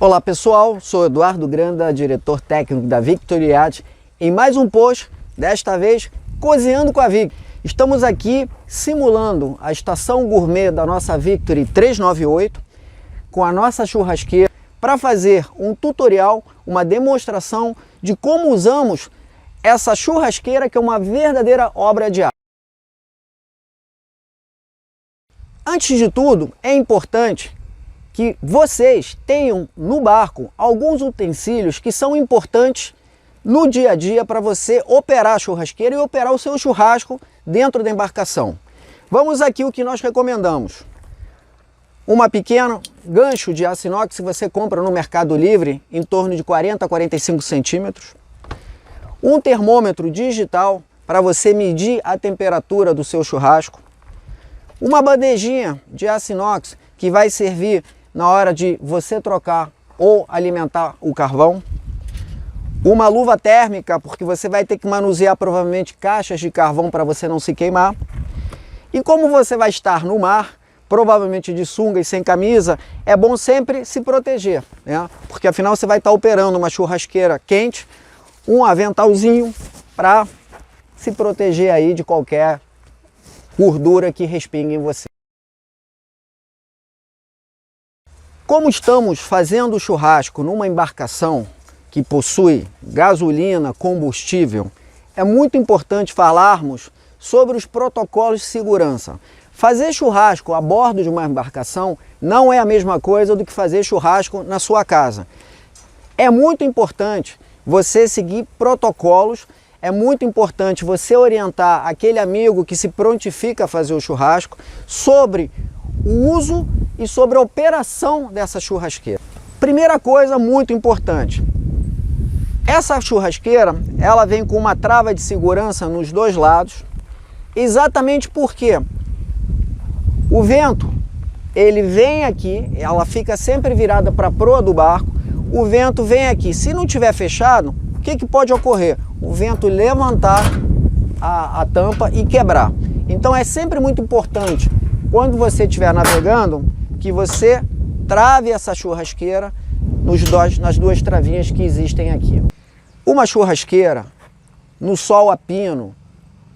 Olá pessoal, sou Eduardo Granda, diretor técnico da Victory Yacht, em mais um post, desta vez cozinhando com a Vic. Estamos aqui simulando a estação gourmet da nossa Victory 398 com a nossa churrasqueira para fazer um tutorial, uma demonstração de como usamos essa churrasqueira que é uma verdadeira obra de arte. Antes de tudo, é importante que vocês tenham no barco alguns utensílios que são importantes no dia a dia para você operar a churrasqueira e operar o seu churrasco dentro da embarcação. Vamos aqui o que nós recomendamos. Uma pequena gancho de aço inox que você compra no Mercado Livre, em torno de 40 a 45 centímetros. Um termômetro digital para você medir a temperatura do seu churrasco. Uma bandejinha de aço inox que vai servir na hora de você trocar ou alimentar o carvão. Uma luva térmica, porque você vai ter que manusear provavelmente caixas de carvão para você não se queimar. E como você vai estar no mar, provavelmente de sunga e sem camisa, é bom sempre se proteger, né? Porque afinal você vai estar operando uma churrasqueira quente, um aventalzinho para se proteger aí de qualquer gordura que respingue em você. Como estamos fazendo o churrasco numa embarcação que possui gasolina, combustível, é muito importante falarmos sobre os protocolos de segurança. Fazer churrasco a bordo de uma embarcação não é a mesma coisa do que fazer churrasco na sua casa. É muito importante você seguir protocolos, é muito importante você orientar aquele amigo que se prontifica a fazer o churrasco sobre o uso e sobre a operação dessa churrasqueira. Primeira coisa muito importante, essa churrasqueira ela vem com uma trava de segurança nos dois lados, exatamente porque o vento ele vem aqui, ela fica sempre virada para a proa do barco, o vento vem aqui, se não tiver fechado, o que pode ocorrer? O vento levantar a tampa e quebrar. Então é sempre muito importante, quando você estiver navegando, que você trave essa churrasqueira nas duas travinhas que existem aqui. Uma churrasqueira, no sol a pino,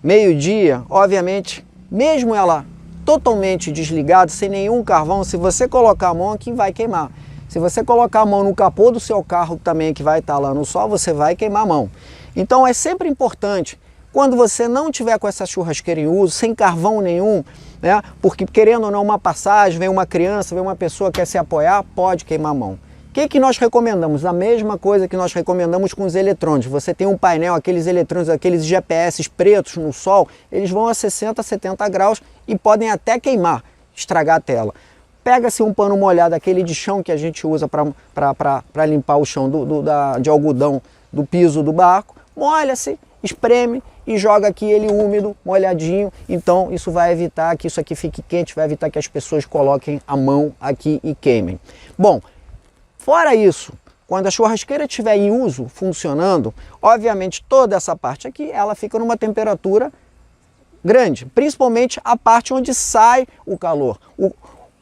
meio-dia, obviamente, mesmo ela totalmente desligada, sem nenhum carvão, se você colocar a mão aqui vai queimar. Se você colocar a mão no capô do seu carro também, que vai estar lá no sol, você vai queimar a mão. Então é sempre importante, quando você não tiver com essa churrasqueira em uso, sem carvão nenhum, né? Porque querendo ou não uma passagem, vem uma criança, vem uma pessoa que quer se apoiar, pode queimar a mão. O que nós recomendamos? A mesma coisa que nós recomendamos com os eletrônicos. Você tem um painel, aqueles eletrônicos, aqueles GPS pretos no sol, eles vão a 60, 70 graus e podem até queimar, estragar a tela. Pega-se um pano molhado, aquele de chão que a gente usa para limpar o chão de algodão do piso do barco, molha-se, espreme e joga aqui ele úmido, molhadinho. Então isso vai evitar que isso aqui fique quente, vai evitar que as pessoas coloquem a mão aqui e queimem. Bom, fora isso, quando a churrasqueira estiver em uso, funcionando, obviamente toda essa parte aqui, ela fica numa temperatura grande, principalmente a parte onde sai o calor.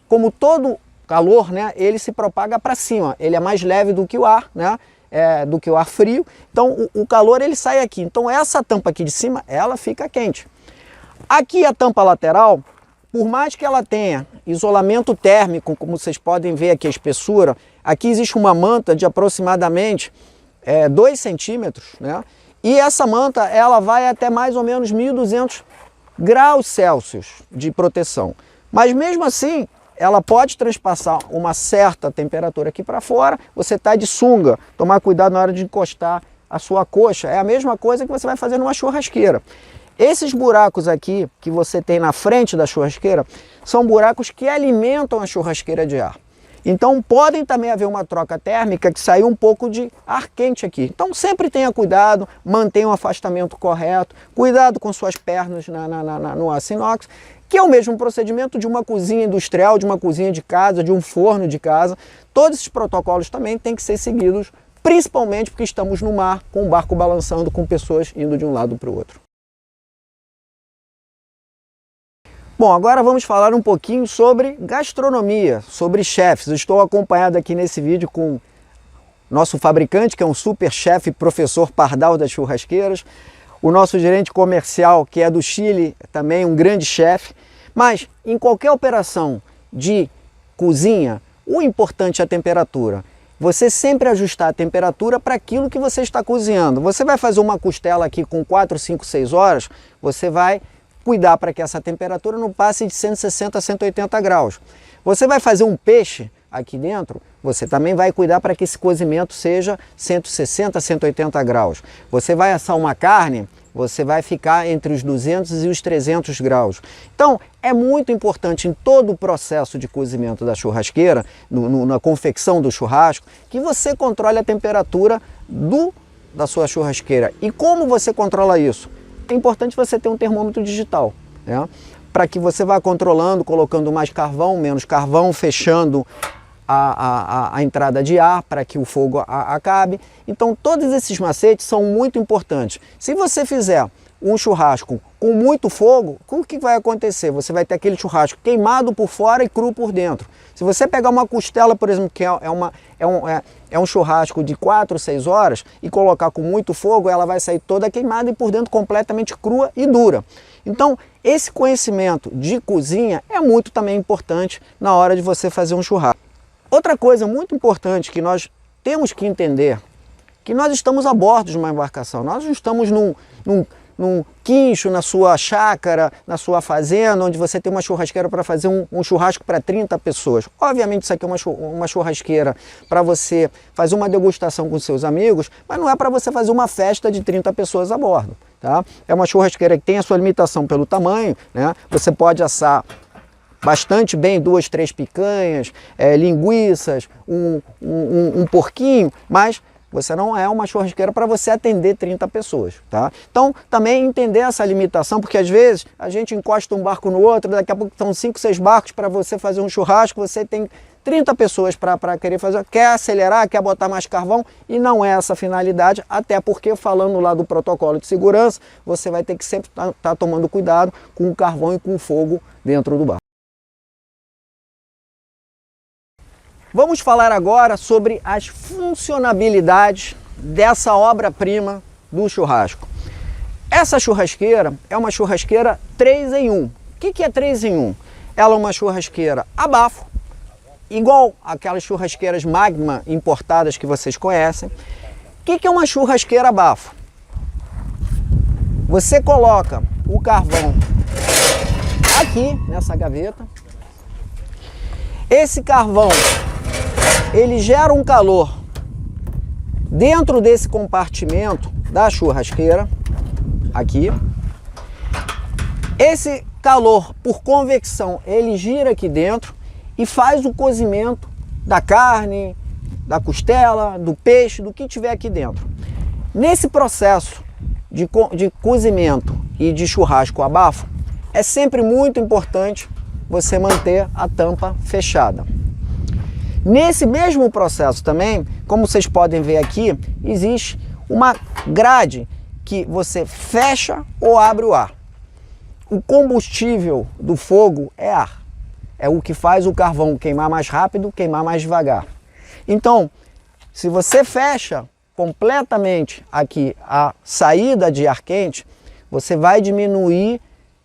Como todo calor, né, ele se propaga para cima, ele é mais leve do que o ar, né? Do que o ar frio, então o calor ele sai aqui, então essa tampa aqui de cima ela fica quente. Aqui a tampa lateral, por mais que ela tenha isolamento térmico, como vocês podem ver aqui a espessura, aqui existe uma manta de aproximadamente 2 centímetros, né? E essa manta ela vai até mais ou menos 1200 graus Celsius de proteção, mas mesmo assim ela pode transpassar uma certa temperatura aqui para fora. Você está de sunga, tomar cuidado na hora de encostar a sua coxa, é a mesma coisa que você vai fazer numa churrasqueira. Esses buracos aqui que você tem na frente da churrasqueira são buracos que alimentam a churrasqueira de ar. Então podem também haver uma troca térmica que saiu um pouco de ar quente aqui. Então sempre tenha cuidado, mantenha o afastamento correto, cuidado com suas pernas no aço inox, que é o mesmo procedimento de uma cozinha industrial, de uma cozinha de casa, de um forno de casa. Todos esses protocolos também têm que ser seguidos, principalmente porque estamos no mar, com o barco balançando, com pessoas indo de um lado para o outro. Bom, agora vamos falar um pouquinho sobre gastronomia, sobre chefes. Eu estou acompanhado aqui nesse vídeo com nosso fabricante, que é um super chefe, professor Pardal das churrasqueiras, o nosso gerente comercial, que é do Chile, também um grande chefe. Mas em qualquer operação de cozinha, o importante é a temperatura. Você sempre ajustar a temperatura para aquilo que você está cozinhando. Você vai fazer uma costela aqui com 4, 5, 6 horas, você vai cuidar para que essa temperatura não passe de 160 a 180 graus. Você vai fazer um peixe aqui dentro, você também vai cuidar para que esse cozimento seja 160 a 180 graus. Você vai assar uma carne, você vai ficar entre os 200 e os 300 graus. Então, é muito importante em todo o processo de cozimento da churrasqueira, na confecção do churrasco, que você controle a temperatura da sua churrasqueira. E como você controla isso? É importante você ter um termômetro digital, né? Para que você vá controlando, colocando mais carvão, menos carvão, fechando a entrada de ar para que o fogo acabe. Então todos esses macetes são muito importantes. Se você fizer um churrasco com muito fogo, o que vai acontecer? Você vai ter aquele churrasco queimado por fora e cru por dentro. Se você pegar uma costela, por exemplo, que é um churrasco de 4, 6 horas e colocar com muito fogo, ela vai sair toda queimada e por dentro completamente crua e dura. Então esse conhecimento de cozinha é muito também importante na hora de você fazer um churrasco. Outra coisa muito importante que nós temos que entender, que nós estamos a bordo de uma embarcação, nós não estamos num quincho, na sua chácara, na sua fazenda, onde você tem uma churrasqueira para fazer um churrasco para 30 pessoas. Obviamente isso aqui é uma churrasqueira para você fazer uma degustação com seus amigos, mas não é para você fazer uma festa de 30 pessoas a bordo, tá? É uma churrasqueira que tem a sua limitação pelo tamanho, né? Você pode assar bastante bem 2, 3 picanhas, linguiças, um porquinho, mas você não é uma churrasqueira para você atender 30 pessoas, tá? Então, também entender essa limitação, porque às vezes a gente encosta um barco no outro, daqui a pouco estão 5, 6 barcos para você fazer um churrasco, você tem 30 pessoas para querer fazer, quer acelerar, quer botar mais carvão, e não é essa a finalidade, até porque falando lá do protocolo de segurança, você vai ter que sempre estar tomando cuidado com o carvão e com o fogo dentro do barco. Vamos falar agora sobre as funcionalidades dessa obra-prima do churrasco. Essa churrasqueira é uma churrasqueira 3 em 1. O que é 3 em 1? Ela é uma churrasqueira a bafo, igual aquelas churrasqueiras Magma importadas que vocês conhecem. O que é uma churrasqueira a bafo? Você coloca o carvão aqui nessa gaveta. Esse carvão ele gera um calor dentro desse compartimento da churrasqueira, aqui. Esse calor, por convecção, ele gira aqui dentro e faz o cozimento da carne, da costela, do peixe, do que tiver aqui dentro. Nesse processo de cozimento e de churrasco a bafo, é sempre muito importante você manter a tampa fechada. Nesse mesmo processo também, como vocês podem ver aqui, existe uma grade que você fecha ou abre o ar. O combustível do fogo é ar. É o que faz o carvão queimar mais rápido, queimar mais devagar. Então, se você fecha completamente aqui a saída de ar quente, você vai diminuir,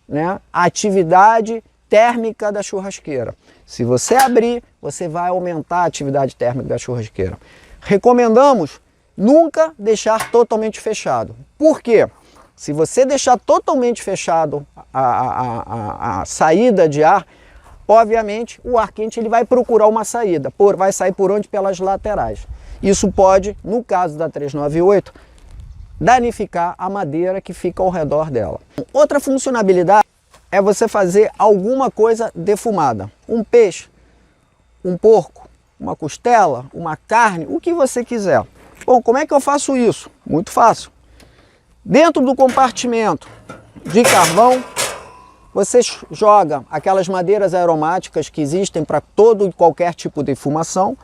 né, a atividade térmica da churrasqueira. Se você abrir, você vai aumentar a atividade térmica da churrasqueira. Recomendamos nunca deixar totalmente fechado. Por quê? Se você deixar totalmente fechado a saída de ar, obviamente o ar quente ele vai procurar uma saída, vai sair por onde? Pelas laterais. Isso pode, no caso da 398, danificar a madeira que fica ao redor dela. Outra funcionalidade é você fazer alguma coisa defumada. Um peixe, um porco, uma costela, uma carne, o que você quiser. Bom, como é que eu faço isso? Muito fácil. Dentro do compartimento de carvão, você joga aquelas madeiras aromáticas que existem para todo e qualquer tipo de defumação.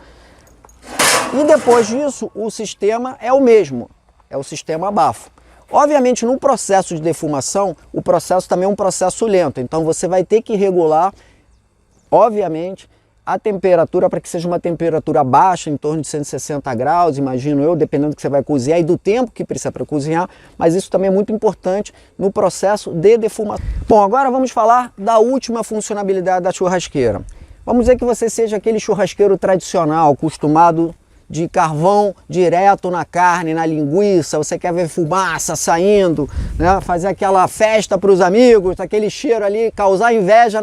E depois disso, o sistema é o mesmo, é o sistema a bafo. Obviamente, no processo de defumação, o processo também é um processo lento, então você vai ter que regular, obviamente, a temperatura para que seja uma temperatura baixa, em torno de 160 graus, imagino eu, dependendo do que você vai cozinhar e do tempo que precisa para cozinhar, mas isso também é muito importante no processo de defumação. Bom, agora vamos falar da última funcionalidade da churrasqueira. Vamos dizer que você seja aquele churrasqueiro tradicional, acostumado de carvão direto na carne, na linguiça, você quer ver fumaça saindo, né? Fazer aquela festa para os amigos, aquele cheiro ali, causar inveja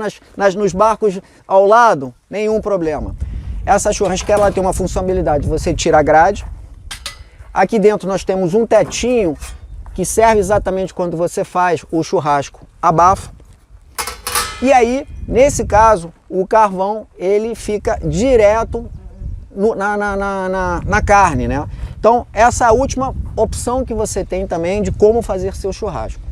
nos barcos ao lado, nenhum problema. Essa churrasqueira ela tem uma funcionalidade, você tira a grade, aqui dentro nós temos um tetinho que serve exatamente quando você faz o churrasco a bafo, e aí, nesse caso, o carvão ele fica direto na carne, né? Então, essa é a última opção que você tem também de como fazer seu churrasco.